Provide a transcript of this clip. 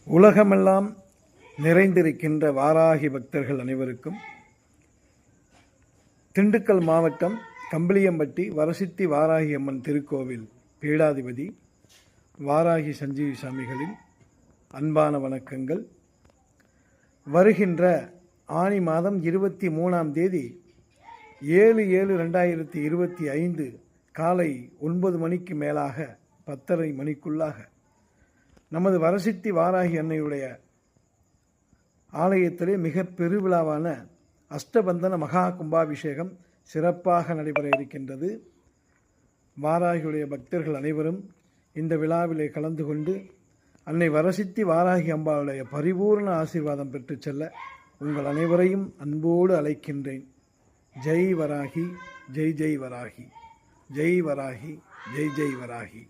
உலகமெல்லாம் நிறைந்திருக்கின்ற வாராகி பக்தர்கள் அனைவருக்கும் திண்டுக்கல் மாவட்டம் கம்பளியம்பட்டி வரசித்தி வாராகி அம்மன் திருக்கோவில் பீடாதிபதி வாராகி சஞ்சீவி சாமிகளின் அன்பான வணக்கங்கள். வருகின்ற ஆனி மாதம் 23ஆம் தேதி 7/7/2025 காலை 9 மணிக்கு மேலாக 10:30 மணிக்குள்ளாக நமது வரசித்தி வாராகி அன்னையுடைய ஆலயத்திலே மிக பெருவிழாவான அஷ்டபந்தன மகா கும்பாபிஷேகம் சிறப்பாக நடைபெற இருக்கின்றது. வாராகியுடைய பக்தர்கள் அனைவரும் இந்த விழாவிலே கலந்து கொண்டு அன்னை வரசித்தி வாராகி அம்பாளுடைய பரிபூர்ண ஆசீர்வாதம் பெற்று செல்ல உங்கள் அனைவரையும் அன்போடு அழைக்கின்றேன். ஜெய் வராகி, ஜெய் ஜெய் வராகி, ஜெய் வராகி, ஜெய் ஜெய் வராகி.